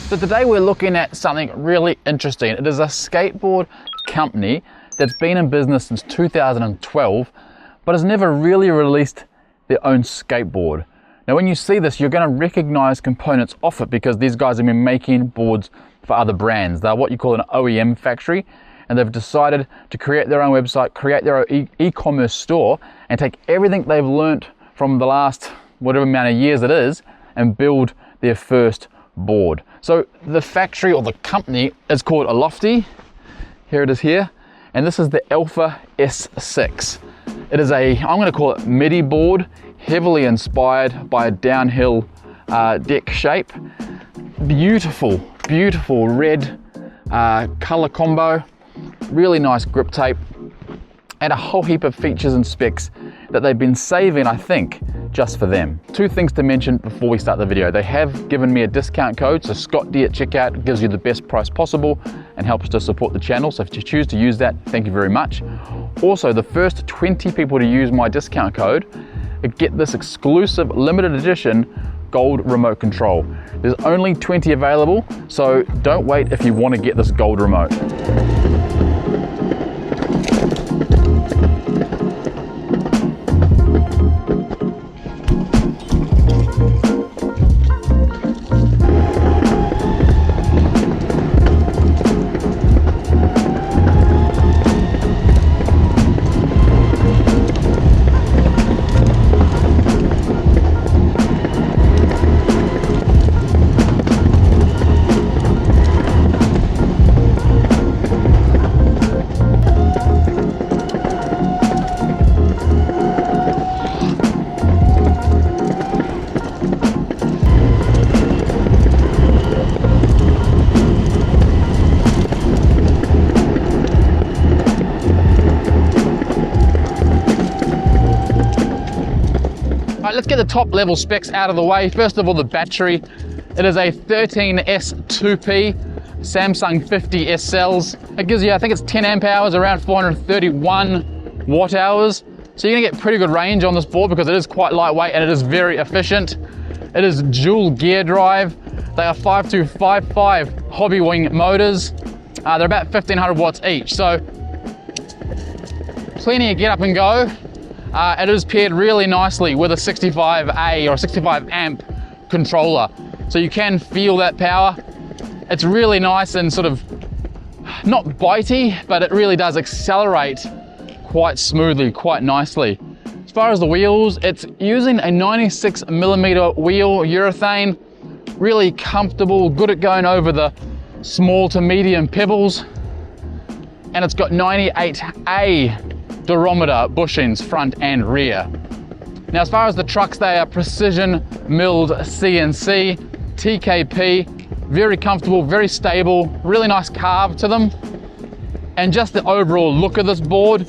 So today we're looking at something really interesting. It is a skateboard company that's been in business since 2012, but has never really released their own skateboard. Now when you see this, you're going to recognize components off it because these guys have been making boards for other brands. They're what you call an OEM factory, and they've decided to create their own website, create their own e-commerce store, and take everything they've learnt from the last whatever amount of years it is and build their first board. So the factory or the company is called ELOFTY. Here it is here, and this is the Alpha S6. It is a, I'm going to call it midi board, heavily inspired by a downhill deck shape. Beautiful, beautiful red color combo, really nice grip tape, and a whole heap of features and specs that they've been saving, I think, just for them. Two things to mention before we start the video. They have given me a discount code, so ScottD at checkout gives you the best price possible and helps to support the channel. So if you choose to use that, thank you very much. Also, the first 20 people to use my discount code get this exclusive limited edition gold remote control. There's only 20 available, so don't wait if you want to get this gold remote. Let's get the top level specs out of the way. First of all, the battery. It is a 13S2P Samsung 50S cells. It gives you, I think it's 10 amp hours, around 431 watt hours. So you're gonna get pretty good range on this board because it is quite lightweight and it is very efficient. It is dual gear drive. They are 5255 hobby wing motors. They're about 1500 watts each. So plenty of get up and go. It is paired really nicely with a 65A or 65 amp controller. So you can feel that power. It's really nice and sort of not bitey, but it really does accelerate quite smoothly, quite nicely. As far as the wheels, it's using a 96mm wheel urethane, really comfortable, good at going over the small to medium pebbles. And it's got 98A durometer bushings front and rear. Now as far as the trucks, they are precision milled CNC, TKP, very comfortable, very stable, really nice carve to them. And just the overall look of this board,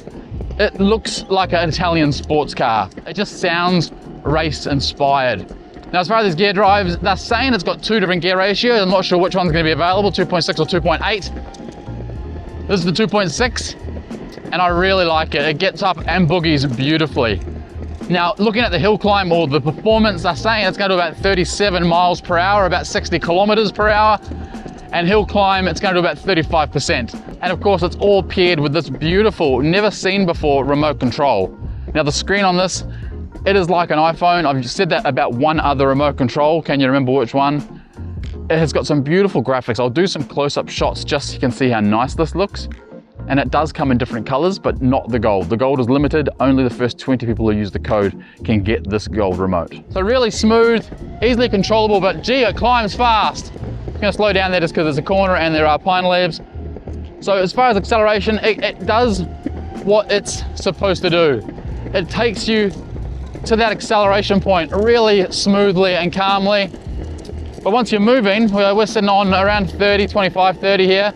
it looks like an Italian sports car. It just sounds race inspired. Now as far as these gear drives, they're saying it's got two different gear ratios. I'm not sure which one's going to be available, 2.6 or 2.8. This is the 2.6. And I really like it. It gets up and boogies beautifully. Now, looking at the hill climb or the performance, they're saying it's going to about 37 miles per hour, about 60 kilometers per hour. And hill climb, it's going to do about 35%. And of course, it's all paired with this beautiful, never seen before remote control. Now, the screen on this, it is like an iPhone. I've said that about one other remote control. Can you remember which one? It has got some beautiful graphics. I'll do some close-up shots just so you can see how nice this looks. And it does come in different colors, but not the gold. The gold is limited. Only the first 20 people who use the code can get this gold remote. So really smooth, easily controllable, but gee, it climbs fast. I'm gonna slow down there just because there's a corner and there are pine leaves. So as far as acceleration, it does what it's supposed to do. It takes you to that acceleration point really smoothly and calmly. But once you're moving, we're sitting on around 25, 30 here.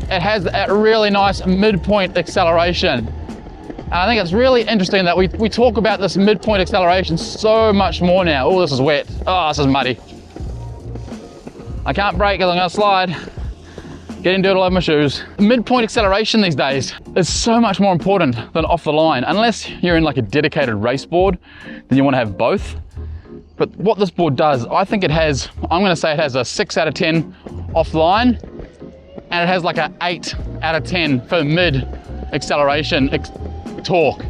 It has a really nice midpoint acceleration. And I think it's really interesting that we talk about this midpoint acceleration so much more now. Oh, this is wet. Oh, this is muddy. I can't brake because I'm gonna slide. Getting dirt all over my shoes. Midpoint acceleration these days is so much more important than off the line. Unless you're in like a dedicated race board, then you wanna have both. But what this board does, I think it has, I'm gonna say it has a 6 out of 10 offline, and it has like a 8 out of 10 for mid acceleration torque.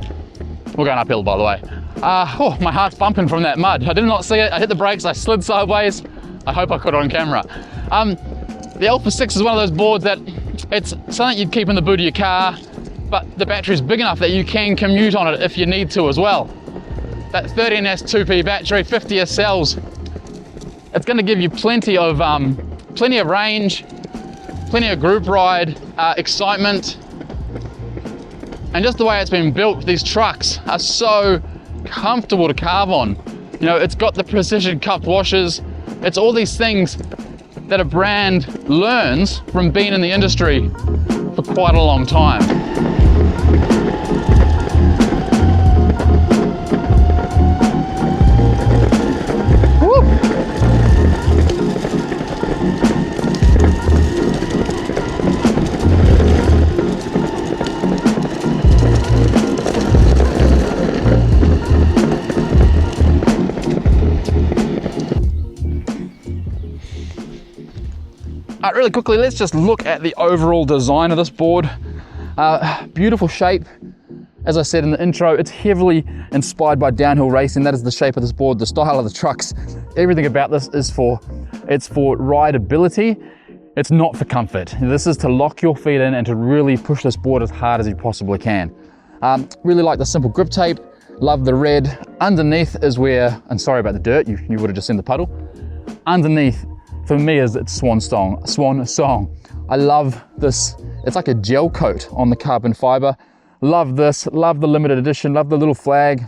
We're going uphill, by the way. Oh, my heart's bumping from that mud. I did not see it. I hit the brakes, I slid sideways. I hope I caught it on camera. The Alpha 6 is one of those boards that it's something you'd keep in the boot of your car, but the battery's big enough that you can commute on it if you need to as well. That 13S 2P battery, 50S cells, it's going to give you plenty of range, plenty of group ride, excitement, and just the way it's been built, these trucks are so comfortable to carve on. You know, it's got the precision cupped washers. It's all these things that a brand learns from being in the industry for quite a long time. Really quickly, let's just look at the overall design of this board. Beautiful shape. As I said in the intro, it's heavily inspired by downhill racing. That is the shape of this board, the style of the trucks. Everything about this is for rideability. It's not for comfort. This is to lock your feet in and to really push this board as hard as you possibly can. Really like the simple grip tape. Love the red. Underneath is where, and sorry about the dirt, you would have just seen the puddle. Underneath, for me, is its swan song. I love this. It's like a gel coat on the carbon fiber. Love this, love the limited edition, love the little flag.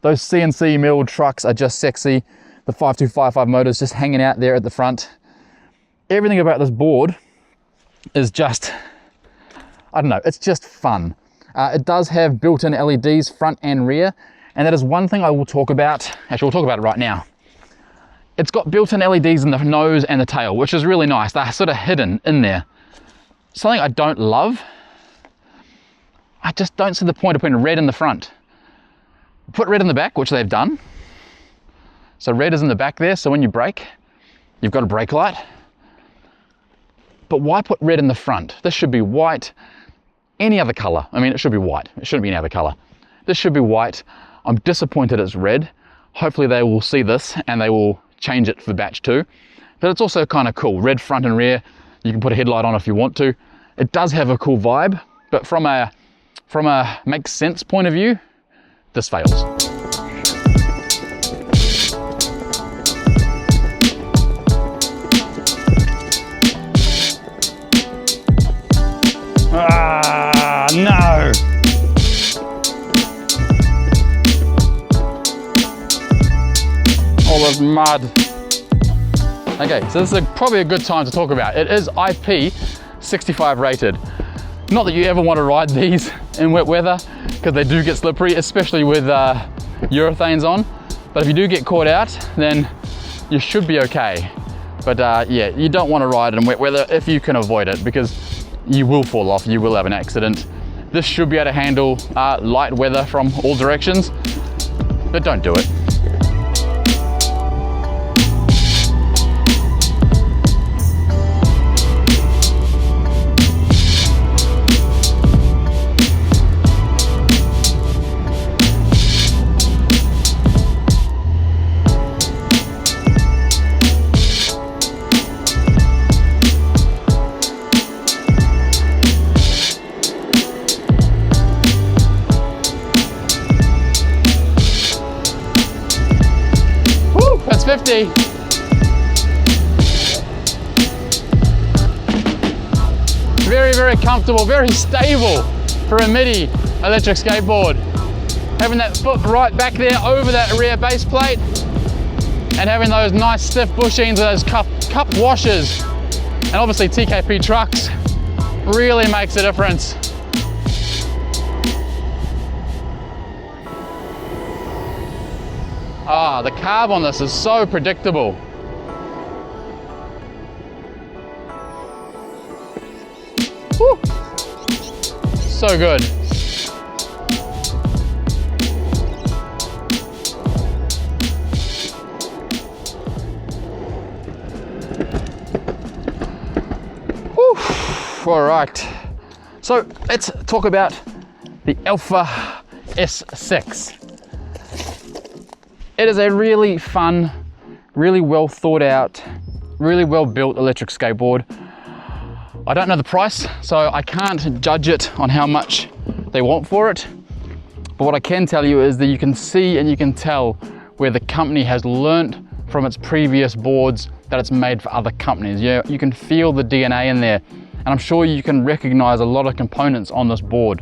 Those CNC milled trucks are just sexy. The 5255 motors just hanging out there at the front. Everything about this board is just, I don't know, it's just fun. It does have built-in LEDs front and rear, and that is one thing I will talk about. Actually, we'll talk about it right now. It's got built-in LEDs in the nose and the tail, which is really nice. They're sort of hidden in there. Something I don't love, I just don't see the point of putting red in the front. Put red in the back, which they've done. So red is in the back there, so when you brake, you've got a brake light. But why put red in the front? This should be white, any other color. I mean, it should be white. It shouldn't be any other color. This should be white. I'm disappointed it's red. Hopefully they will see this and they will change it for batch 2, but it's also kind of cool. Red front and rear. You can put a headlight on if you want to. It does have a cool vibe, but from a makes sense point of view, this fails. Ah, no! All this mud. Okay, so this is probably a good time to talk about. It is IP65 rated. Not that you ever want to ride these in wet weather, because they do get slippery, especially with urethanes on. But if you do get caught out, then you should be okay. But yeah, you don't want to ride in wet weather if you can avoid it, because you will fall off, you will have an accident. This should be able to handle light weather from all directions, but don't do it. That's 50. Very, very comfortable, very stable for a MIDI electric skateboard. Having that foot right back there over that rear base plate and having those nice stiff bushings, those cup washers, and obviously TKP Trucks really makes a difference. Ah, the carb on this is so predictable. Woo. So good. All right, so let's talk about the Alpha S6. It is a really fun, really well thought out, really well built electric skateboard. I don't know the price, so I can't judge it on how much they want for it. But what I can tell you is that you can see and you can tell where the company has learnt from its previous boards that it's made for other companies. You can feel the DNA in there. And I'm sure you can recognize a lot of components on this board.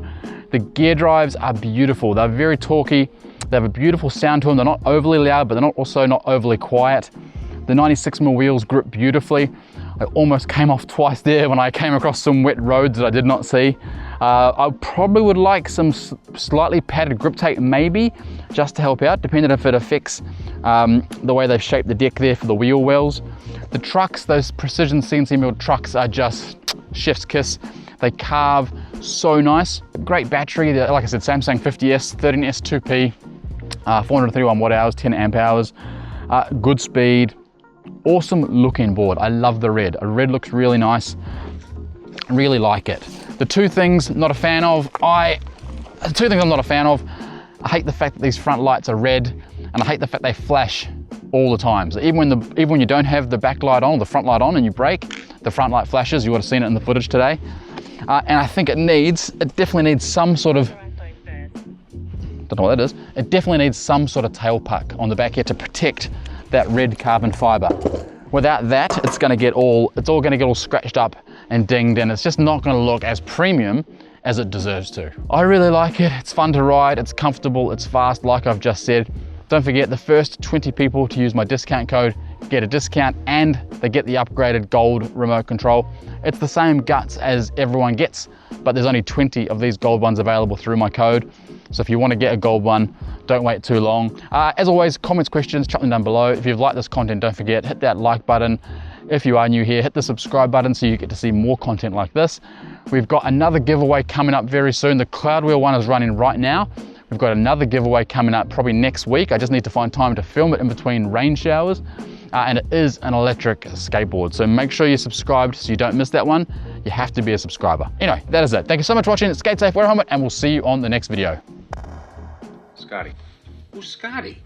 The gear drives are beautiful. They're very torquey. They have a beautiful sound to them. They're not overly loud, but they're also not overly quiet. The 96mm wheels grip beautifully. I almost came off twice there when I came across some wet roads that I did not see. I probably would like some slightly padded grip tape maybe, just to help out, depending if it affects the way they've shaped the deck there for the wheel wells. The trucks, those precision CNC milled trucks are just chef's kiss. They carve so nice. Great battery, like I said, Samsung 50S, 13S 2P, 431 watt hours, 10 amp hours, good speed, awesome looking board. I love the red. A red looks really nice. Really like it. The two things I'm not a fan of, I hate the fact that these front lights are red, and I hate the fact they flash all the time. So even when you don't have the back light on, or the front light on, and you brake, the front light flashes. You would have seen it in the footage today. And I think it definitely needs some sort of, don't know what that is. It definitely needs some sort of tail puck on the back here to protect that red carbon fiber. Without that, it's all gonna get all scratched up and dinged, and it's just not gonna look as premium as it deserves to. I really like it. It's fun to ride, it's comfortable, it's fast, like I've just said. Don't forget, the first 20 people to use my discount code get a discount, and they get the upgraded gold remote control. It's the same guts as everyone gets, but there's only 20 of these gold ones available through my code. So if you want to get a gold one, don't wait too long. As always, comments, questions, chuck them down below. If you've liked this content, don't forget, hit that like button. If you are new here, hit the subscribe button so you get to see more content like this. We've got another giveaway coming up very soon. The Cloud Wheel one is running right now. We've got another giveaway coming up probably next week. I just need to find time to film it in between rain showers. And it is an electric skateboard. So make sure you're subscribed so you don't miss that one. You have to be a subscriber. Anyway, that is it. Thank you so much for watching. Skate safe, wear a helmet, and we'll see you on the next video. Scotty. Who's Scotty?